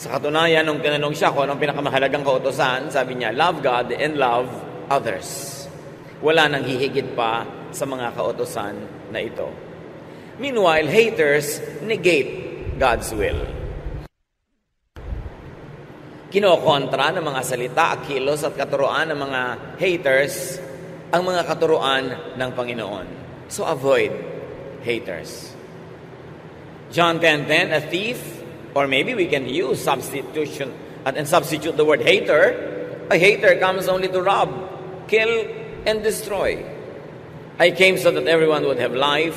Sa katunayan, nung tinanong siya kung anong pinakamahalagang kautusan, sabi niya, love God and love others. Wala nang hihigit pa sa mga kautusan na ito. Meanwhile, haters negate God's will. Kinokontra ng mga salita, kilos at katuruan ng mga haters ang mga katuruan ng Panginoon. So avoid haters. John 10:10, a thief, or maybe we can use substitution and substitute the word hater. A hater comes only to rob, kill, and destroy. I came so that everyone would have life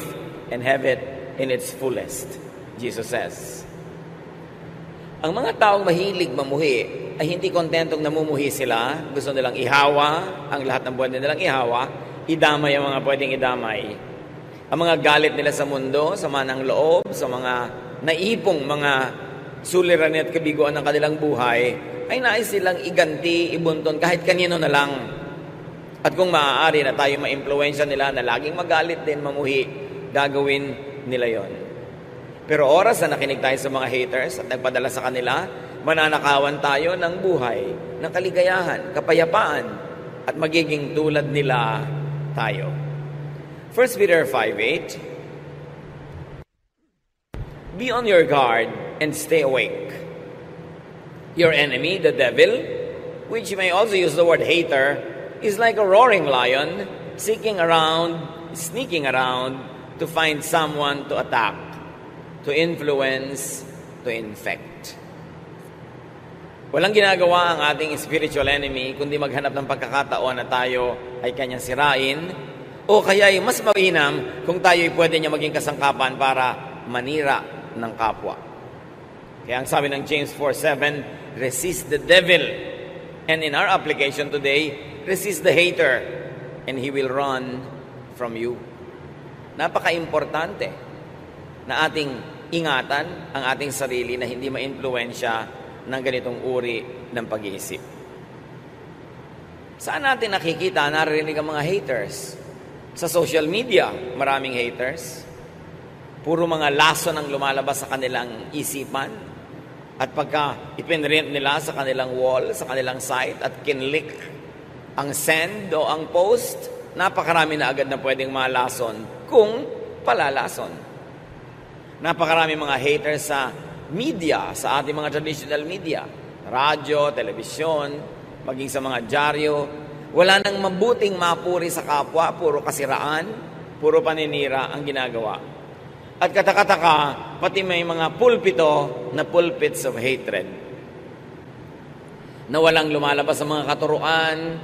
and have it in its fullest, Jesus says. Ang mga taong mahilig mamuhi ay hindi kontentong namumuhi sila. Gusto nilang ihawa ang lahat ng pwede nilang ihawa, idamay ang mga pwedeng idamay. Ang mga galit nila sa mundo, sama ng loob, sa mga naipong mga suliranin at kabiguan ng kanilang buhay, ay nais silang iganti, ibunton kahit kanino na lang. At kung maaari na tayo ma-impluwensya nila na laging magalit din, mamuhi, gagawin nila yon. Pero oras na nakinig tayo sa mga haters at nagpadala sa kanila, mananakawan tayo ng buhay, ng kaligayahan, kapayapaan, at magiging tulad nila tayo. 1 Peter 5:8, be on your guard and stay awake. Your enemy, the devil, which you may also use the word hater, is like a roaring lion, sneaking around to find someone to attack, to influence, to infect. Walang ginagawa ang ating spiritual enemy kundi maghanap ng pagkakataon na tayo ay kanyang sirain, o kaya ay mas mainam kung tayo ay pwede niya maging kasangkapan para manira ng kapwa. Kaya ang sabi ng James 4:7, resist the devil. And in our application today, resist the hater and he will run from you. Napaka-importante na ating ingatan ang ating sarili na hindi ma-impluwensya ng ganitong uri ng pag-iisip. Saan natin nakikita, naririnig ang mga haters? Sa social media, maraming haters. Puro mga lason ang lumalabas sa kanilang isipan. At pagka ipinrint nila sa kanilang wall, sa kanilang site, at kinlik ang send o ang post, napakarami na agad na pwedeng malason kung palalason. Napakarami mga haters sa media, sa ating mga traditional media, radyo, telebisyon, maging sa mga dyaryo. Wala nang mabuting mapuri sa kapwa, puro kasiraan, puro paninira ang ginagawa. At katakataka, pati may mga pulpito na pulpits of hatred. Na walang lumalabas sa mga katuruan,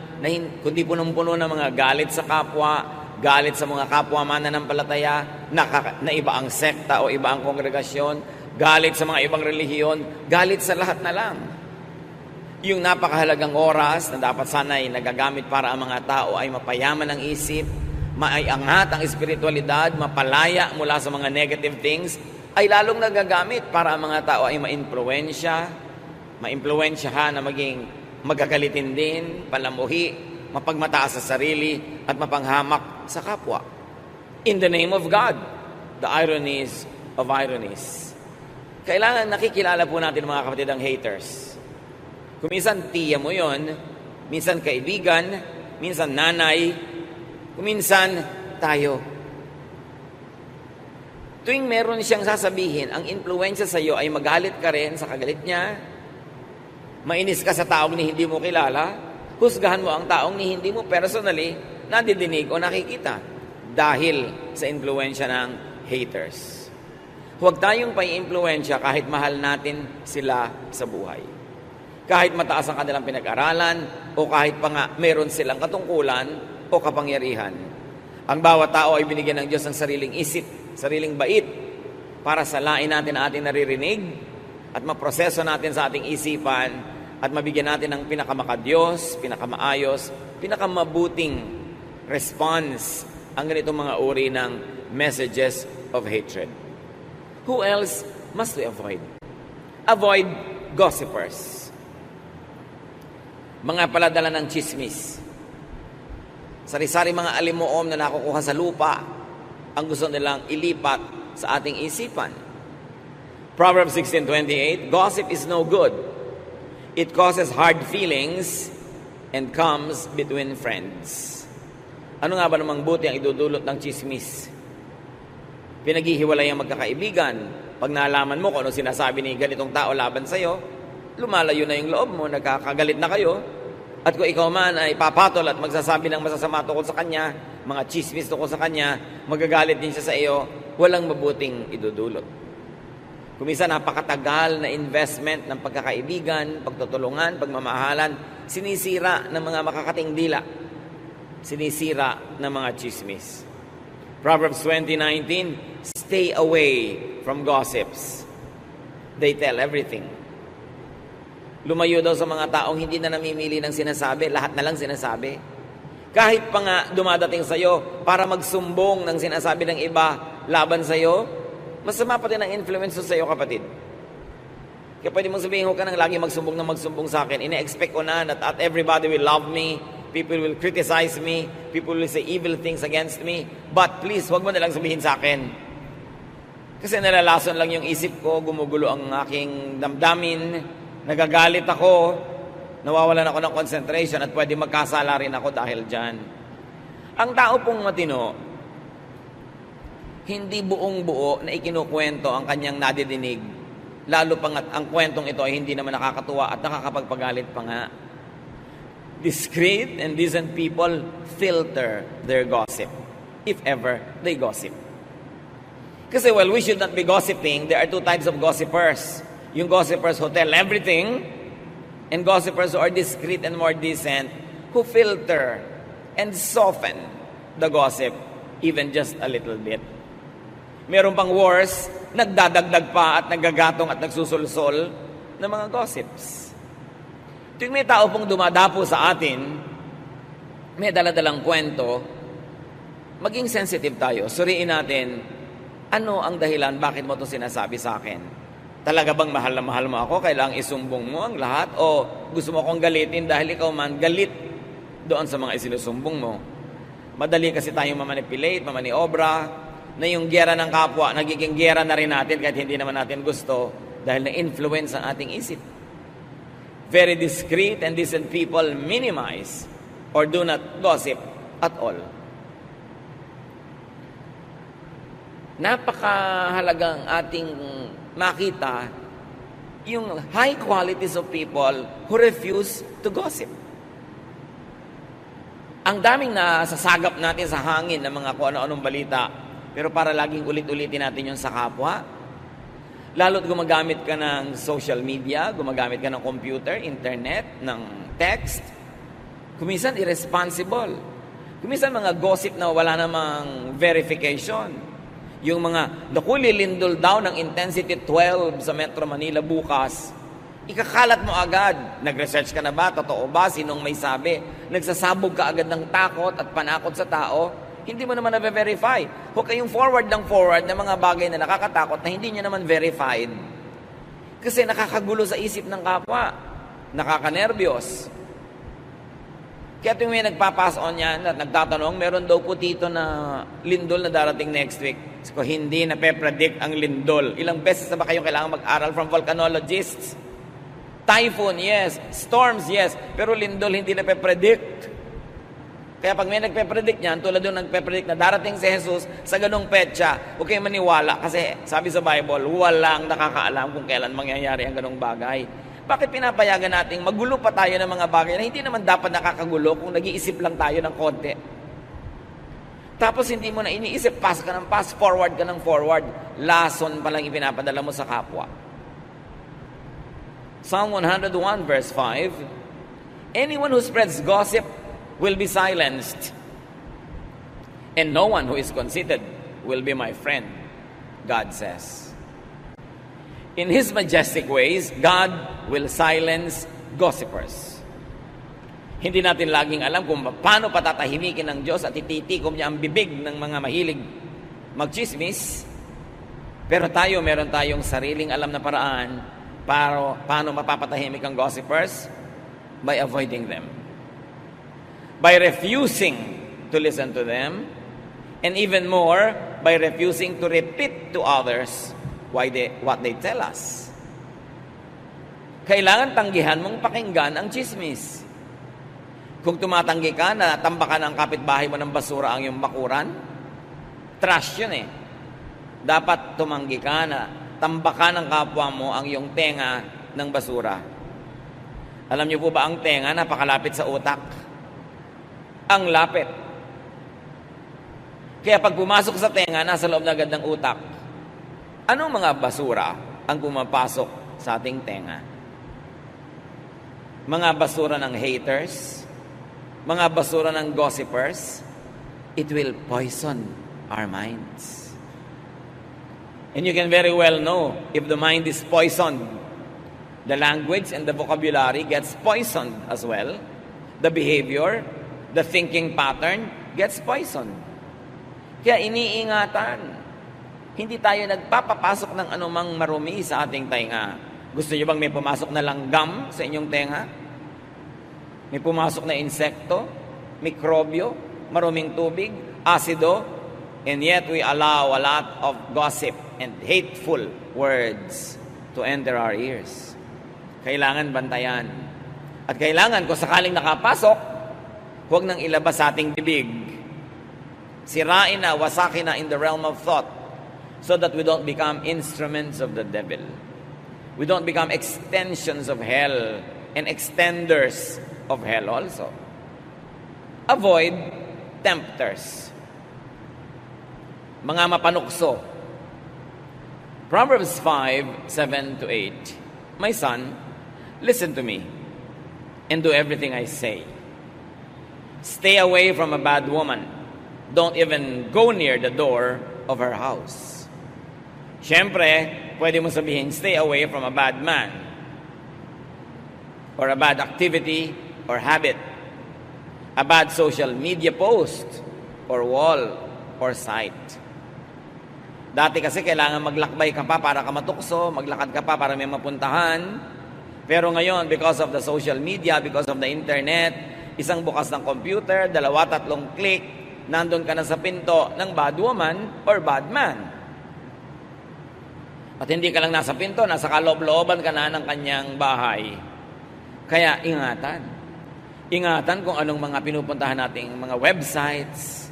kundi punong-puno ng mga galit sa kapwa, galit sa mga kapwa mananampalataya, na iba ang sekta o iba ang kongregasyon, galit sa mga ibang relihiyon, galit sa lahat na lang. Yung napakahalagang oras na dapat sana ay nagagamit para ang mga tao ay mapayaman ang isip, maiangat ang espiritualidad, mapalaya mula sa mga negative things, ay lalong nagagamit para ang mga tao ay maimpluwensyahan na maging magagalitin din, palamuhi, mapagmataas sa sarili, at mapanghamak sa kapwa. In the name of God, the ironies of ironies. Kailangan nakikilala po natin mga kapatid ang haters. Kung minsan tiya mo yon, minsan kaibigan, minsan nanay, kung minsan tayo. Tuwing meron siyang sasabihin, ang influensya sa iyo ay magalit ka rin sa kagalit niya, mainis ka sa taong ni hindi mo kilala, husgahan mo ang taong ni hindi mo personally nadidinig o nakikita dahil sa influensya ng haters. Huwag tayong pai-influensya kahit mahal natin sila sa buhay. Kahit mataas ang kanilang pinag-aralan o kahit pa nga meron silang katungkulan o kapangyarihan. Ang bawat tao ay binigyan ng Diyos ng sariling isip, sariling bait para salain natin ang ating naririnig at maproseso natin sa ating isipan at mabigyan natin ng pinakamakadyos, pinakamaayos, pinakamabuting response ang ganitong mga uri ng messages of hatred. Who else must we avoid? Avoid gossipers. Mga paladala ng chismis. Sari-sari mga alimuom na nakukuha sa lupa ang gusto nilang ilipat sa ating isipan. Proverbs 16:28, gossip is no good. It causes hard feelings and comes between friends. Ano nga ba namang buti ang idudulot ng chismis? Pinaghihiwalay ang magkakaibigan. Pag nalaman mo kung ano sinasabi ni ganitong tao laban sa'yo, lumalayo na yung loob mo, nagkakagalit na kayo. At kung ikaw man ay papatol at magsasabi ng masasama tungkol sa kanya, mga chismis tungkol sa kanya, magagalit din siya sa iyo, walang mabuting idudulot. Kung minsan napakatagal na investment ng pagkakaibigan, pagtutulungan, pagmamahalan, sinisira ng mga makakating dila. Sinisira ng mga chismis. Proverbs 20:19, stay away from gossips. They tell everything. Lumayo daw sa mga taong hindi na namimili ng sinasabi, lahat na lang sinasabi. Kahit pa nga dumadating sa'yo para magsumbong ng sinasabi ng iba laban sa'yo, masama pa din ang influence sa iyo, kapatid. Kaya pwede mong sabihin, huwag ka nang lagi magsumbong sa akin. Ina-expect ko na that everybody will love me, people will criticize me, people will say evil things against me, but please, huwag mo na lang sabihin sa akin. Kasi nalalason lang yung isip ko, gumugulo ang aking damdamin, nagagalit ako, nawawalan ako ng concentration at pwede magkasala rin ako dahil dyan. Ang tao pong matino, hindi buong buo na ikinukwento ang kanyang nadidinig, lalo pa nga ang kwentong ito ay hindi naman nakakatuwa at nakakapagpagalit pa nga. Discreet and decent people filter their gossip, if ever they gossip. Kasi we should not be gossiping. There are two types of gossipers. Yung gossipers who tell everything, and gossipers who are discreet and more decent, who filter and soften the gossip even just a little bit. Meron pang worse, nagdadagdag pa at nagagatong at nagsusulsol ng mga gossips. Tuwing may tao pong dumadapo sa atin, may daladalang kwento, maging sensitive tayo. Suriin natin, ano ang dahilan, bakit mo ito sinasabi sa akin? Talaga bang mahal na mahal mo ako? Kailangang isumbong mo ang lahat? O gusto mo akong galitin dahil ikaw man galit doon sa mga isinusumbong mo? Madali kasi tayong mamanipulate, mamaniobra, na yung giyera ng kapwa, nagiging giyera na rin natin kahit hindi naman natin gusto dahil na-influence ang ating isip. Very discreet and decent people minimize or do not gossip at all. Napakahalagang ating makita yung high qualities of people who refuse to gossip. Ang daming nasasagap natin sa hangin ng mga kung ano-anong balita, pero para laging ulit-ulitin natin yung sa kapwa. Lalo't gumagamit ka ng social media, gumagamit ka ng computer, internet, ng text. Kuminsan irresponsible. Kuminsan mga gossip na wala namang verification. Yung mga, lilindol daw ng intensity 12 sa Metro Manila bukas, ikakalat mo agad. Nag-research ka na ba? Totoo ba? Sinong may sabi? Nagsasabog ka agad ng takot at panakot sa tao. Hindi mo naman na-verify. Huwag kayong forward ng mga bagay na nakakatakot na hindi nyo naman verified. Kasi nakakagulo sa isip ng kapwa. Nakakanervyos. Kaya tuwing may nagpapass on yan at nagtatanong, meron daw po dito na lindol na darating next week. So, hindi nape-predict ang lindol. Ilang beses na ba kayong kailangan mag-aral from volcanologists? Typhoon, yes. Storms, yes. Pero lindol, hindi nape-predict. Kaya pag may nagpe-predict niyan, tulad doon nagpe-predict na darating si Jesus sa ganong petsa, huwag kayong maniwala kasi sabi sa Bible, walang nakakaalam kung kailan mangyayari ang ganong bagay. Bakit pinapayagan natin magulo pa tayo ng mga bagay na hindi naman dapat nakakagulo kung nag-iisip lang tayo ng konti? Tapos hindi mo na iniisip, pass ka ng pass, forward ka ng forward. Lason pa lang ipinapadala mo sa kapwa. Psalm 101 verse 5, anyone who spreads gossip will be silenced, and no one who is conceited will be my friend, God says. In His majestic ways, God will silence gossipers. Hindi natin laging alam kung paano patatahimikin ng Diyos at ititikom niya ang bibig ng mga mahilig magchismis, pero meron tayong sariling alam na paraan para paano mapapatahimik ang gossipers by avoiding them. By refusing to listen to them, and even more, by refusing to repeat to others what they tell us. Kailangan tanggihan mong pakinggan ang chismis. Kung tumatanggi ka na tambakan ng kapitbahay mo ng basura ang iyong bakuran, trash yun eh. Dapat tumanggi ka na tambakan ng kapwa mo ang iyong tenga ng basura. Alam niyo po ba ang tenga napakalapit sa utak? Ang lapit. Kaya pag pumasok sa tenga, nasa loob na agad ng utak. Anong mga basura ang pumapasok sa ating tenga? Mga basura ng haters, mga basura ng gossipers, it will poison our minds. And you can very well know if the mind is poisoned. The language and the vocabulary gets poisoned as well. The behavior, the thinking pattern gets poisoned. Kaya iniingatan. Hindi tayo nagpapapasok ng anumang marumi sa ating tenga. Gusto niyo bang may pumasok na langgam sa inyong tenga? May pumasok na insekto, mikrobyo, maruming tubig, asido, and yet we allow a lot of gossip and hateful words to enter our ears. Kailangan bantayan. At kailangan kung sakaling nakapasok, huwag nang ilabas sa ating bibig. Sirain na, wasakin na in the realm of thought so that we don't become instruments of the devil. We don't become extensions of hell and extenders of hell also. Avoid tempters. Mga mapanukso. Proverbs 5:7-8. My son, listen to me and do everything I say. Stay away from a bad woman. Don't even go near the door of her house. Siyempre, pwede mo sabihin, stay away from a bad man or a bad activity or habit, a bad social media post or wall or site. Dati kasi kailangan maglakbay ka pa para ka matukso, maglakad ka pa para may mapuntahan. Pero ngayon, because of the social media, because of the internet, isang bukas ng computer, 2-3 click, nandun ka na sa pinto ng bad woman or bad man. At hindi ka lang nasa pinto, nasa kaloob-looban ka na ng kanyang bahay. Kaya ingatan. Ingatan kung anong mga pinupuntahan nating mga websites.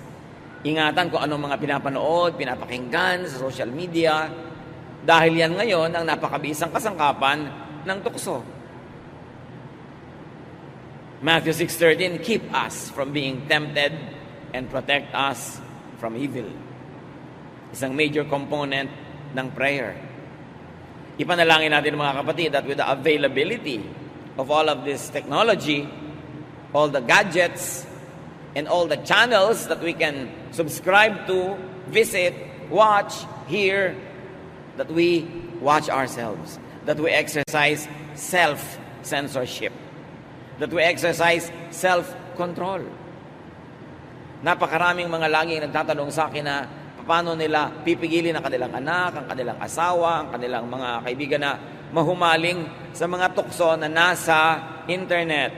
Ingatan kung anong mga pinapanood, pinapakinggan sa social media. Dahil yan ngayon ang napakabisang kasangkapan ng tukso. Matthew 6:13, keep us from being tempted and protect us from evil. Isang major component ng prayer. Ipanalangin natin mga kapatid that with the availability of all of this technology, all the gadgets, and all the channels that we can subscribe to, visit, watch, hear, that we watch ourselves, that we exercise self-censorship, that we exercise self-control. Napakaraming mga laging nagtatanong sa akin na paano nila pipigilin ang kanilang anak, ang kanilang asawa, ang kanilang mga kaibigan na mahumaling sa mga tukso na nasa internet.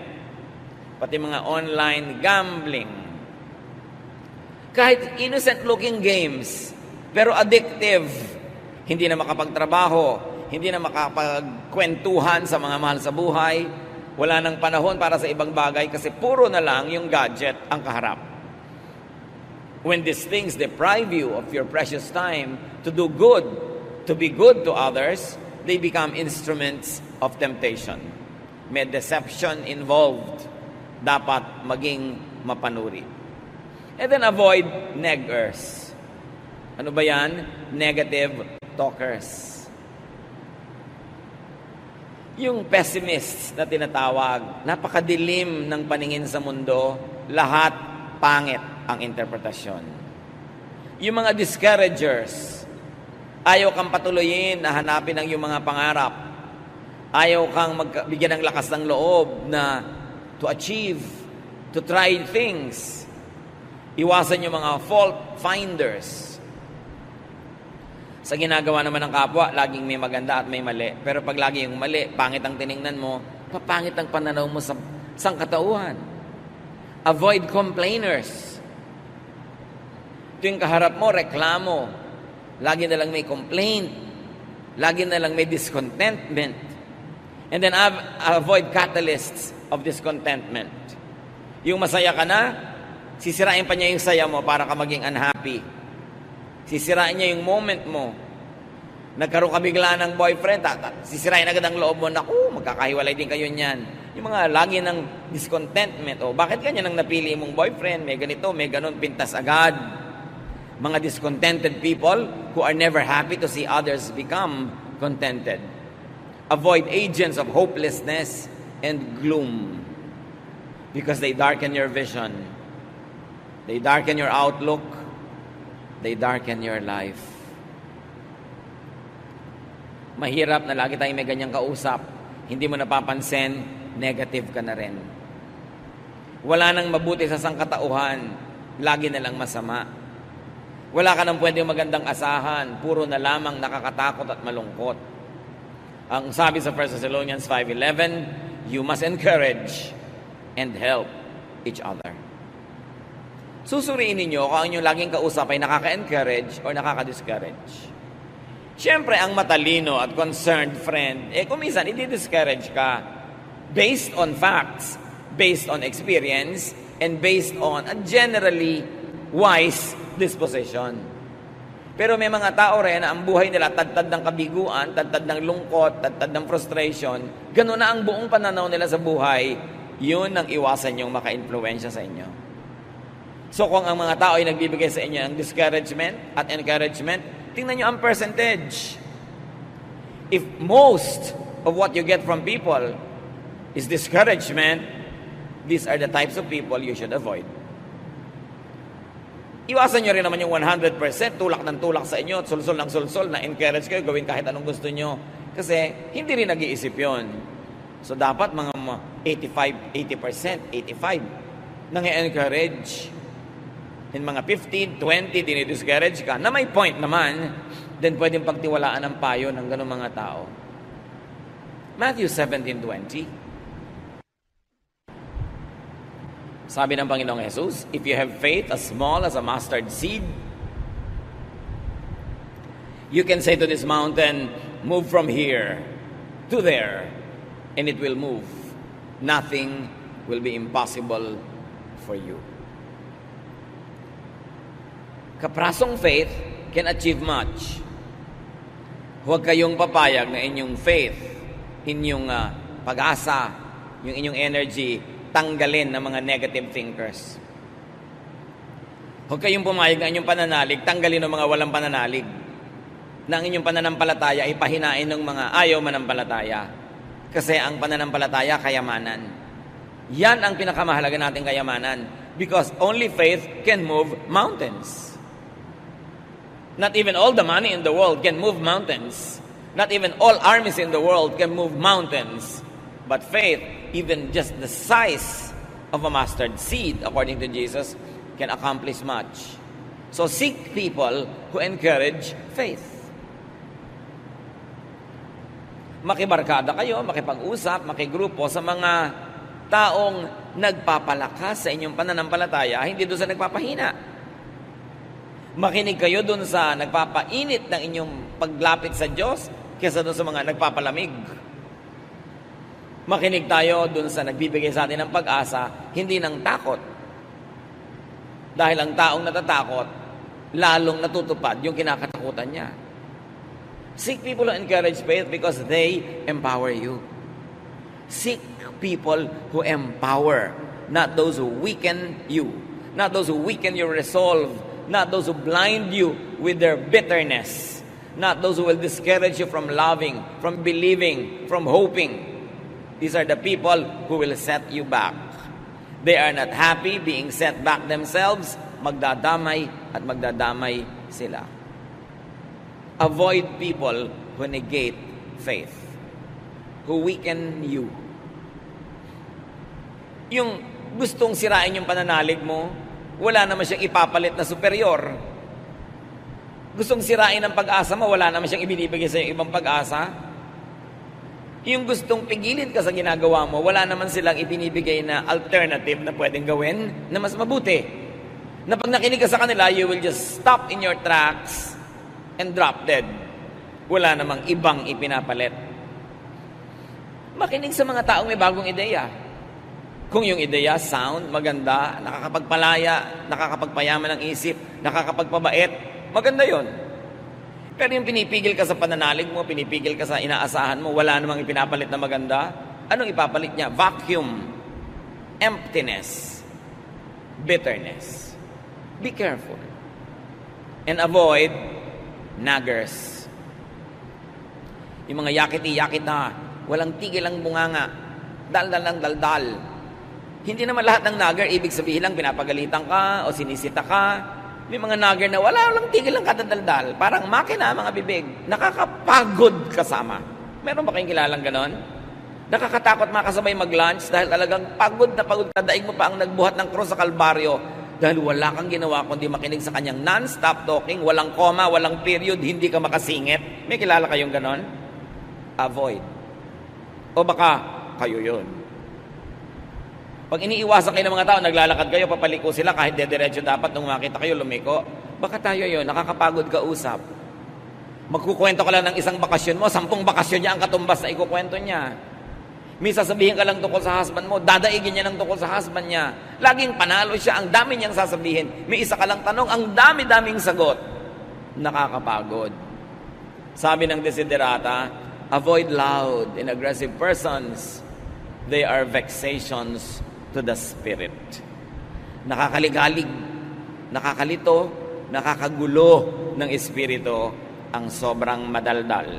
Pati mga online gambling. Kahit innocent-looking games, pero addictive. Hindi na makapagtrabaho, hindi na makapagkwentuhan sa mga mahal sa buhay. Wala nang panahon para sa ibang bagay kasi puro na lang yung gadget ang kaharap. When these things deprive you of your precious time to do good, to be good to others, they become instruments of temptation. May deception involved. Dapat maging mapanuri. And then avoid neggers. Ano ba yan? Negative talkers. Yung pessimists na tinatawag, napakadilim ng paningin sa mundo, lahat pangit ang interpretasyon. Yung mga discouragers, ayaw kang patuloyin na hanapin ang iyong mga pangarap. Ayaw kang bigyan ng lakas ng loob na to achieve, to try things. Iwasan yung mga fault finders. Sa ginagawa naman ng kapwa, laging may maganda at may mali. Pero pag lagi yung mali, pangit ang tiningnan mo, papangit ang pananaw mo sa sangkatauhan. Avoid complainers. Ito yung kaharap mo, reklamo. Lagi na lang may complaint. Lagi na lang may discontentment. And then avoid catalysts of discontentment. Yung masaya ka na, sisirain pa niya yung saya mo para ka maging unhappy. Sisirain niya yung moment mo. Nagkaroon ka bigla ng boyfriend, sisirain agad ang loob mo, naku, magkakahiwalay din kayo niyan. Yung mga lagi ng discontentment, bakit ganyan ang napili mong boyfriend, may ganito, may ganon, pintas agad. Mga discontented people who are never happy to see others become contented. Avoid agents of hopelessness and gloom because they darken your vision. They darken your outlook. They darken your life. Mahirap na lagi tayong may ganyang kausap. Hindi mo napapansin, negative ka na rin. Wala nang mabuti sa sangkatauhan, lagi na lang masama. Wala ka nang pwedeng magandang asahan, puro na lamang nakakatakot at malungkot. Ang sabi sa 1 Thessalonians 5:11, you must encourage and help each other. Susuriin ninyo kung ang inyong laging kausap ay nakaka-encourage or nakaka-discourage. Siyempre, ang matalino at concerned friend, kung minsan, i-discourage ka based on facts, based on experience, and based on a generally wise disposition. Pero may mga tao rin na ang buhay nila tad-tad ng kabiguan, tad-tad ng lungkot, tad-tad ng frustration. Ganun na ang buong pananaw nila sa buhay, yun ang iwasan yung maka-influensya sa inyo. So kung ang mga tao ay nagbibigay sa inyo ng discouragement at encouragement, tingnan nyo ang percentage. If most of what you get from people is discouragement, these are the types of people you should avoid. Iwasan nyo rin naman yung 100% tulak ng tulak sa inyo at sulsol ng sulsol na encourage kayo, gawin kahit anong gusto nyo. Kasi hindi rin nag-iisip yun. So dapat mga 85, 80%, 85 nang i-encourage. In mga 15, 20, dinidiscourage ka, na may point naman, then pwedeng pagtiwalaan ang payo ng ganung mga tao. Matthew 17:20. Sabi ng Panginoong Jesus, if you have faith as small as a mustard seed, you can say to this mountain, move from here to there, and it will move. Nothing will be impossible for you. Kaprasong faith can achieve much. Huwag kayong papayag na inyong faith, inyong pag-asa, yung inyong energy, tanggalin ng mga negative thinkers. Huwag kayong pumayag na inyong pananalig, tanggalin ng mga walang pananalig. Na ang inyong pananampalataya ay pahinain ng mga ayaw manampalataya. Kasi ang pananampalataya, kayamanan. Yan ang pinakamahalaga nating kayamanan. Because only faith can move mountains. Not even all the money in the world can move mountains. Not even all armies in the world can move mountains. But faith, even just the size of a mustard seed, according to Jesus, can accomplish much. So seek people who encourage faith. Makibarkada kayo, makipag-usap, makigrupo sa mga taong nagpapalakas sa inyong pananampalataya, hindi doon sa nagpapahina. Makinig kayo doon sa nagpapainit ng inyong paglapit sa Diyos kaysa doon sa mga nagpapalamig. Makinig tayo doon sa nagbibigay sa atin ng pag-asa, hindi ng takot. Dahil ang taong natatakot, lalong natutupad yung kinakatakutan niya. Seek people who encourage faith because they empower you. Seek people who empower, not those who weaken you, not those who weaken your resolve, not those who blind you with their bitterness, not those who will discourage you from loving, from believing, from hoping. These are the people who will set you back. They are not happy being set back themselves. Magdadamay at magdadamay sila. Avoid people who negate faith, who weaken you. Yung gustong sirain yung pananalig mo, wala naman siyang ipapalit na superior. Gustong sirain ang pag-asa mo, wala naman siyang ibinibigay sa ibang pag-asa. Yung gustong pigilin ka sa ginagawa mo, wala naman silang ibinibigay na alternative na pwedeng gawin na mas mabuti. Na pag nakinig ka sa kanila, you will just stop in your tracks and drop dead. Wala namang ibang ipinapalit. Makinig sa mga taong may bagong ideya. Kung yung ideya, sound, maganda, nakakapagpalaya, nakakapagpayaman ng isip, nakakapagpabait, maganda yon. Pero yung pinipigil ka sa pananalig mo, pinipigil ka sa inaasahan mo, wala namang ipinapalit na maganda, anong ipapalit niya? Vacuum, emptiness, bitterness. Be careful. And avoid naggers. Yung mga yakiti-yakita, walang tigil ang bunganga, daldal ng daldal. Hindi naman lahat ng nagger, ibig sabihin lang pinapagalitan ka o sinisita ka. May mga nagger na walang tigil ang kadadaldal. Parang makina, mga bibig. Nakakapagod kasama. Meron ba kayong kilalang ganon? Nakakatakot makasabay mag-lunch dahil talagang pagod na pagod ka. Daig mo pa ang nagbuhat ng krus sa Kalbaryo dahil wala kang ginawa kundi makinig sa kanyang non-stop talking, walang comma, walang period, hindi ka makasingit. May kilala kayong ganon? Avoid. O baka kayo yun. Pag iniiwasan kayo ng mga tao, naglalakad kayo, papaliko sila kahit dediretso dapat nung makita kayo lumiko. Baka tayo yun, nakakapagod ka usap. Magkukwento ka lang ng isang bakasyon mo, 10 bakasyon niya ang katumbas na ikukwento niya. May sasabihin ka lang tungkol sa husband mo, dadaigin niya ng tungkol sa husband niya. Laging panalo siya, ang dami niyang sasabihin. May isa ka lang tanong, ang dami-daming sagot. Nakakapagod. Sabi ng desiderata, avoid loud and aggressive persons. They are vexations to the spirit. Nakakaligalig, nakakalito, nakakagulo ng espiritu ang sobrang madaldal.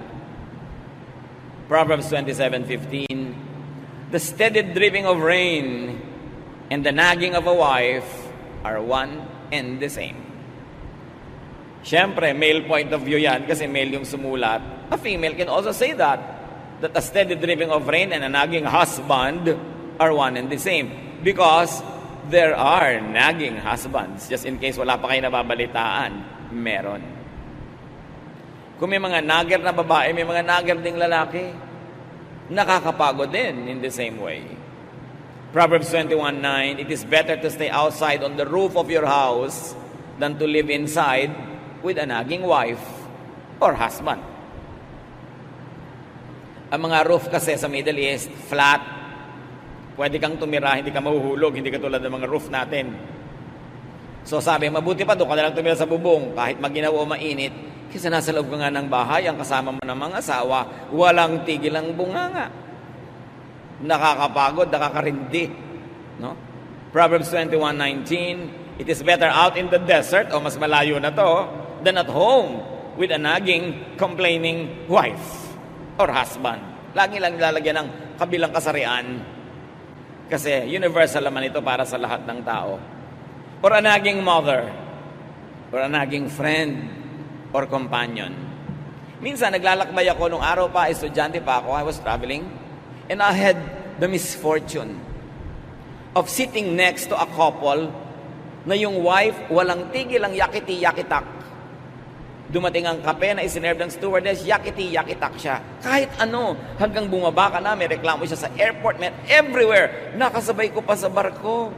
Proverbs 27:15, the steady dripping of rain and the nagging of a wife are one and the same. Siyempre, male point of view yan kasi male yung sumulat. A female can also say that a steady dripping of rain and a nagging husband are one and the same. Because there are nagging husbands. Just in case wala pa kayo nababalitaan, meron. Kung may mga nagger na babae, may mga nagger ding lalaki. Nakakapagod din in the same way. Proverbs 21:9, it is better to stay outside on the roof of your house than to live inside with a nagging wife or husband. Ang mga roof kasi sa Middle East, flat. Pwede kang tumira, hindi ka mahuhulog, hindi katulad ng mga roof natin. So sabi, mabuti pa doon ka na lang tumira sa bubong, kahit maginaw o mainit, kasi nasa loob ka nga ng bahay, ang kasama mo ng mga asawa, walang tigil ang bunganga. Nakakapagod, nakakarindi. No? Proverbs 21:19, it is better out in the desert, o mas malayo na to, than at home with a nagging, complaining wife or husband. Lagi lang nilalagyan ng kabilang kasarian. Kasi universal naman ito para sa lahat ng tao. Or a nagging mother, or a nagging friend, or companion. Minsan, naglalakbay ako nung araw pa, estudyante pa ako, I was traveling, and I had the misfortune of sitting next to a couple na yung wife, walang tigil ang yakiti-yakitak. Dumating ang kape na isinerve ng stewardess, yakiti-yakitak siya. Kahit ano, hanggang bumaba ka na, may reklamo siya sa airport, may everywhere. Nakasabay ko pa sa barko.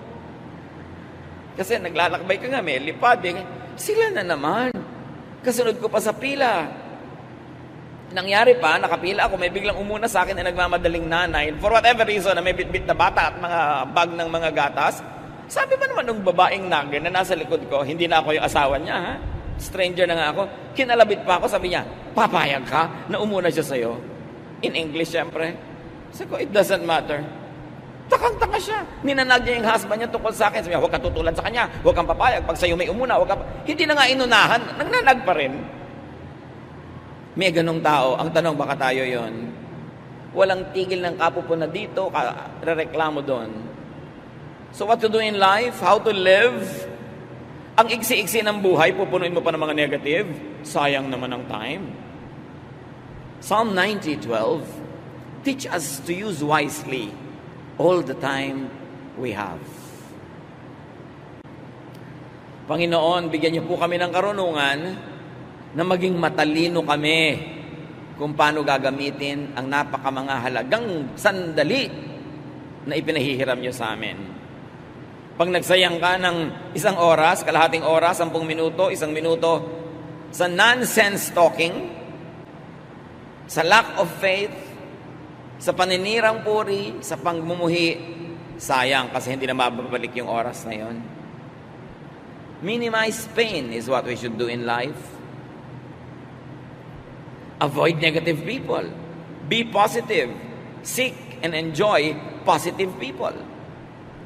Kasi naglalakbay ka nga, may lipad. Sila na naman. Kasunod ko pa sa pila. Nangyari pa, nakapila ako, may biglang umuna sa akin na nagmamadaling nanay. For whatever reason, na may bitbit na bata at mga bag ng mga gatas. Sabi pa naman ng babaeng nagger na nasa likod ko, hindi na ako yung asawa niya, ha? Stranger na nga ako. Kinalabit pa ako, sabi niya, papayag ka na umuna siya sa'yo? In English, syempre. Sabi ko, it doesn't matter. Takang-taka siya. Ninanag niya yung husband niya tungkol sa akin. Sabi niya, huwag ka tutulad sa kanya. Huwag kang papayag. Pag sa'yo may umuna, huwag ka... Hindi na nga inunahan. Nangnanag pa rin. May ganong tao. Ang tanong, baka tayo yon. Walang tigil ng kapupo na dito, rereklamo doon. So what to do in life? How to live? Ang iksi-iksi ng buhay, pupunuin mo pa ng mga negative. Sayang naman ang time. Psalm 90:12, teach us to use wisely all the time we have. Panginoon, bigyan niyo po kami ng karunungan na maging matalino kami kung paano gagamitin ang napakamanga halagang sandali na ipinahihiram niyo sa amin. Pag nagsayang ka ng 1 oras, kalahating oras, 10 minuto, 1 minuto sa nonsense talking, sa lack of faith, sa paninirang puri, sa pangmumuhi, sayang kasi hindi na mababalik yung oras na yon. Minimize pain is what we should do in life. Avoid negative people. Be positive. Seek and enjoy positive people.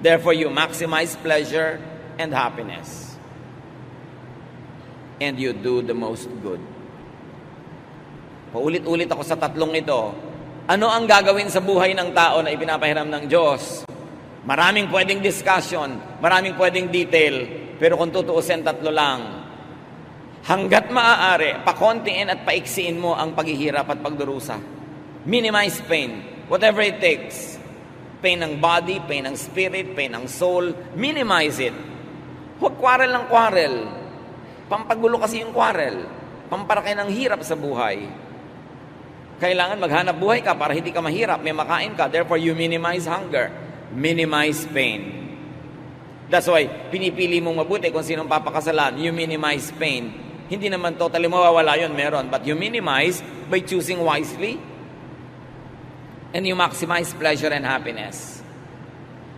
Therefore, you maximize pleasure and happiness. And you do the most good. Paulit-ulit ako sa tatlong ito. Ano ang gagawin sa buhay ng tao na ipinapahiram ng Diyos? Maraming pwedeng discussion, maraming pwedeng detail, pero kung tutuusin, tatlo lang. Hanggat maaari, pakontiin at paiksiin mo ang paghihirap at pagdurusa. Minimize pain, whatever it takes. Pain ng body, pain ng spirit, pain ng soul, minimize it. Huwag quarrel ng quarrel. Pampagulo kasi yung quarrel. Pamparaki ng hirap sa buhay. Kailangan maghanap buhay ka para hindi ka mahirap, may makain ka. Therefore, you minimize hunger. Minimize pain. That's why, pinipili mong mabuti kung sinong papakasalan. You minimize pain. Hindi naman totally mawawala yun, meron. But you minimize by choosing wisely. And you maximize pleasure and happiness.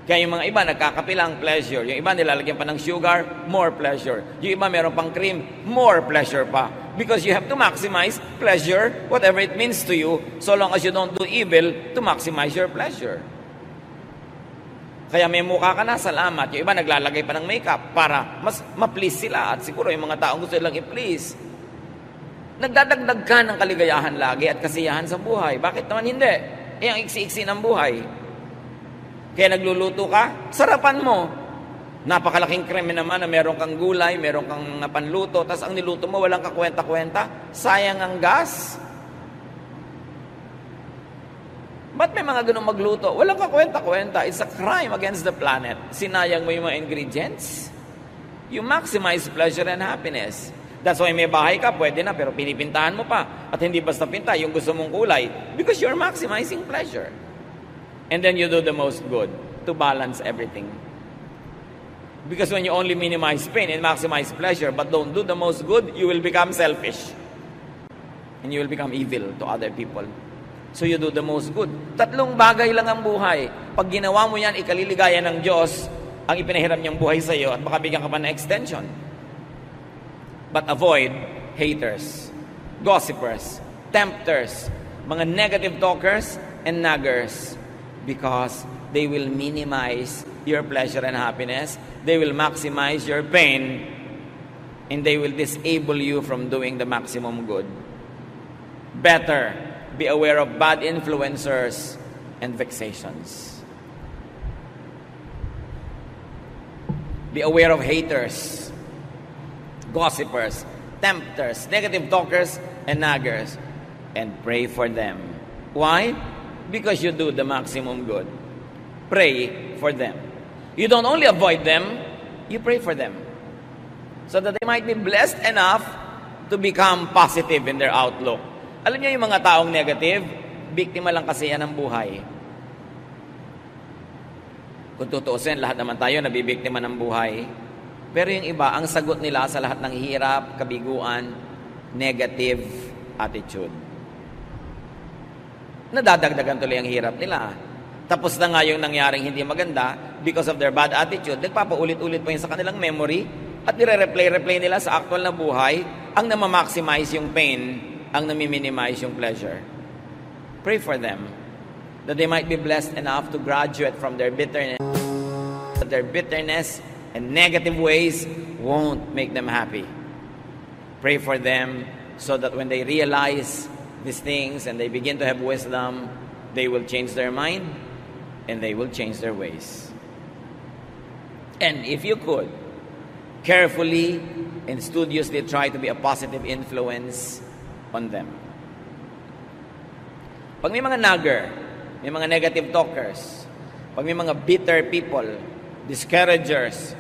Kaya yung mga iba, nagkakapilang pleasure. Yung iba, nilalagyan pa ng sugar, more pleasure. Yung iba, meron pang cream, more pleasure pa. Because you have to maximize pleasure, whatever it means to you, so long as you don't do evil to maximize your pleasure. Kaya may mukha ka na, salamat. Yung iba, naglalagay pa ng makeup para mas ma-please sila. At siguro yung mga taong gusto nilang i-please. Nagdadagdag ka ng kaligayahan lagi at kasiyahan sa buhay. Bakit naman hindi? Ang iksi-iksi ng buhay. Kaya nagluluto ka, sarapan mo. Napakalaking kreme naman na meron kang gulay, meron kang panluto, tapos ang niluto mo walang kakwenta-kwenta, sayang ang gas. Ba't may mga ganun magluto? Walang kakwenta-kwenta. It's a crime against the planet. Sinayang mo yung mga ingredients. You maximize pleasure and happiness. That's why may bahay ka, pwede na, pero pinipintahan mo pa. At hindi basta pinta, yung gusto mong kulay. Because you're maximizing pleasure. And then you do the most good to balance everything. Because when you only minimize pain and maximize pleasure, but don't do the most good, you will become selfish. And you will become evil to other people. So you do the most good. Tatlong bagay lang ang buhay. Pag ginawa mo yan, ikaliligaya ng Diyos ang ipinahiram niyang buhay sa iyo at baka bigyan ka pa ng extension. But avoid haters, gossipers, tempters, mga negative talkers, and naggers, because they will minimize your pleasure and happiness, they will maximize your pain, and they will disable you from doing the maximum good. Better be aware of bad influencers and vexations. Be aware of haters, gossipers, tempters, negative talkers, and naggers, and pray for them. Why? Because you do the maximum good. Pray for them. You don't only avoid them, you pray for them. So that they might be blessed enough to become positive in their outlook. Alam niyo yung mga taong negative, biktima lang kasi yan ng buhay. Kung tutuusin, lahat naman tayo nabibiktima ng buhay. Pero yung iba, ang sagot nila sa lahat ng hirap, kabiguan, negative attitude. Nadadagdagan tuloy ang hirap nila. Tapos na nga yung nangyaring hindi maganda, because of their bad attitude, nagpapaulit-ulit pa yun sa kanilang memory, at nire-replay nila sa actual na buhay, ang namamaximize yung pain, ang nami-minimize yung pleasure. Pray for them, that they might be blessed enough to graduate from their bitterness. Their bitterness and negative ways won't make them happy. Pray for them so that when they realize these things and they begin to have wisdom, they will change their mind and they will change their ways. And if you could, carefully and studiously try to be a positive influence on them. Pag may mga nagger, may mga negative talkers, pag may mga bitter people, discouragers,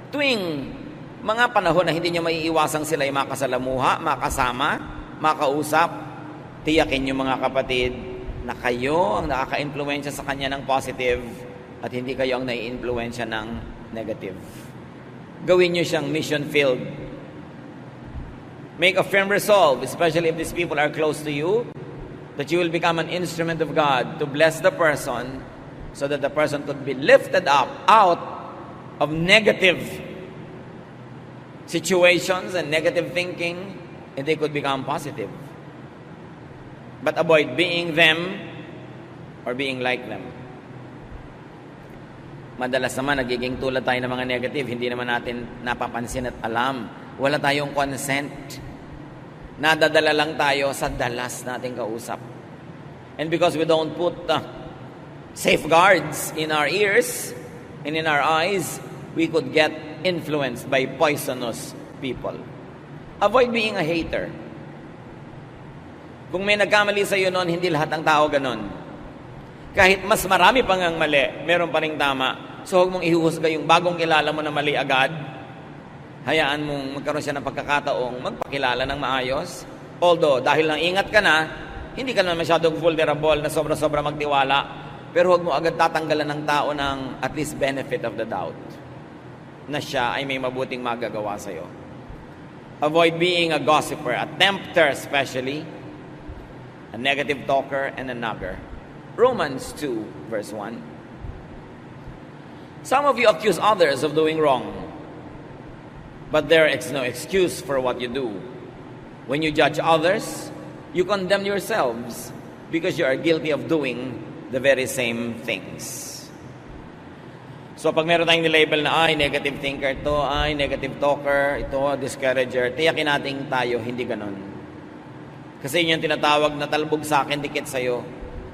tuwing mga panahon na hindi nyo maiiwasang sila ay makasalamuha, makasama, makausap, tiyakin nyo mga kapatid na kayo ang nakaka-influensya sa kanya ng positive at hindi kayo ang nai-influensya ng negative. Gawin nyo siyang mission field. Make a firm resolve, especially if these people are close to you, that you will become an instrument of God to bless the person so that the person could be lifted up out of negative situations and negative thinking, and they could become positive. But avoid being them or being like them. Madalas naman, nagiging tulad tayo ng mga negative, hindi naman natin napapansin at alam. Wala tayong consent. Nadadala lang tayo sa dalas nating kausap. And because we don't put safeguards in our ears and in our eyes, we could get influenced by poisonous people. Avoid being a hater. Kung may nagkamali sa iyo noon, hindi lahat ng tao ganon. Kahit mas marami pang ang mali, meron pa ring tama. So huwag mong ihuhusga yung bagong kilala mo na mali agad. Hayaan mong magkaroon siya ng pagkakataong magpakilala ng maayos. Although, dahil nang ingat ka na, hindi ka naman masyadong vulnerable na sobra-sobra magtiwala. Pero huwag mo agad tatanggalan ng tao ng at least benefit of the doubt na siya ay may mabuting magagawa sa'yo. Avoid being a gossiper, a tempter especially, a negative talker, and a nagger. Romans 2, verse 1. Some of you accuse others of doing wrong, but there is no excuse for what you do. When you judge others, you condemn yourselves because you are guilty of doing the very same things. So pag meron tayong nilabel na, negative thinker to, negative talker, ito, discourager, tiyakin natin tayo, hindi ganon. Kasi yun yung tinatawag na talbog sa akin, dikit sa'yo.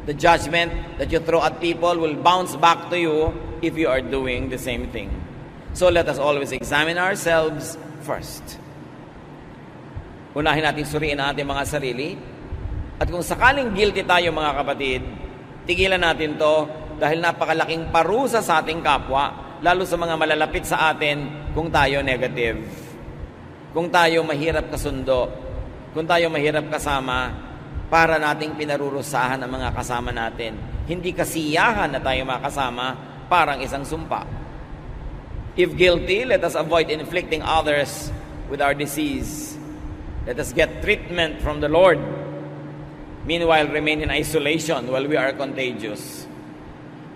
The judgment that you throw at people will bounce back to you if you are doing the same thing. So let us always examine ourselves first. Unahin natin suriin ang ating mga sarili. At kung sakaling guilty tayo mga kapatid, tigilan natin to dahil napakalaking parusa sa ating kapwa, lalo sa mga malalapit sa atin kung tayo negative. Kung tayo mahirap kasundo, kung tayo mahirap kasama, para nating pinarurusahan ang mga kasama natin. Hindi kasiyahan na tayo makasama, parang isang sumpa. If guilty, let us avoid inflicting others with our disease. Let us get treatment from the Lord. Meanwhile, remain in isolation while we are contagious.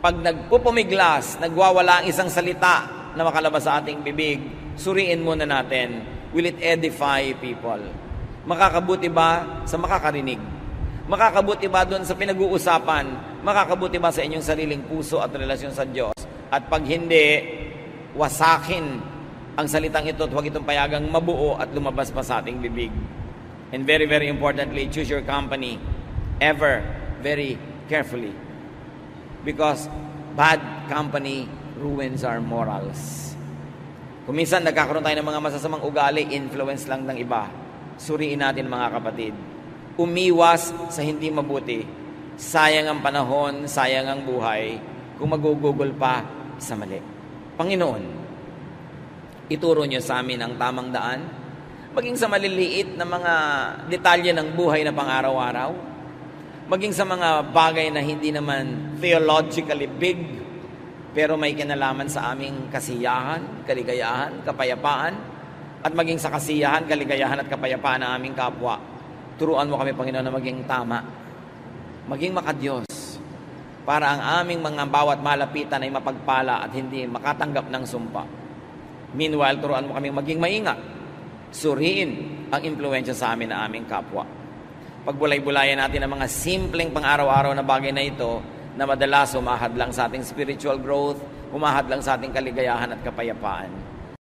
Pag nagpupumiglas, nagwawala ang isang salita na makalabas sa ating bibig, suriin muna natin, will it edify people? Makakabuti ba sa makakarinig? Makakabuti ba doon sa pinag-uusapan? Makakabuti ba sa inyong sariling puso at relasyon sa Diyos? At pag hindi, wasakin ang salitang ito at huwag itong payagang mabuo at lumabas pa sa ating bibig. And very, very importantly, choose your company ever very carefully. Because bad company ruins our morals. Kung minsan nagkakaroon tayo ng mga masasamang ugali, influence lang ng iba. Suriin natin mga kapatid. Umiwas sa hindi mabuti. Sayang ang panahon, sayang ang buhay, kung magugugol pa sa mali. Panginoon, ituro niyo sa amin ang tamang daan, maging sa maliliit na mga detalye ng buhay na pang-araw-araw, maging sa mga bagay na hindi naman theologically big, pero may kinalaman sa aming kasiyahan, kaligayahan, kapayapaan, at maging sa kasiyahan, kaligayahan at kapayapaan ng aming kapwa. Turuan mo kami, Panginoon, na maging tama, maging makadiyos, para ang aming mga bawat malapitan ay mapagpala at hindi makatanggap ng sumpa. Meanwhile, turuan mo kami maging maingat, suriin ang impluensya sa amin na aming kapwa. Pagbulay-bulayan natin ang mga simpleng pang-araw-araw na bagay na ito na madalas humahad lang sa ating spiritual growth, humahad lang sa ating kaligayahan at kapayapaan.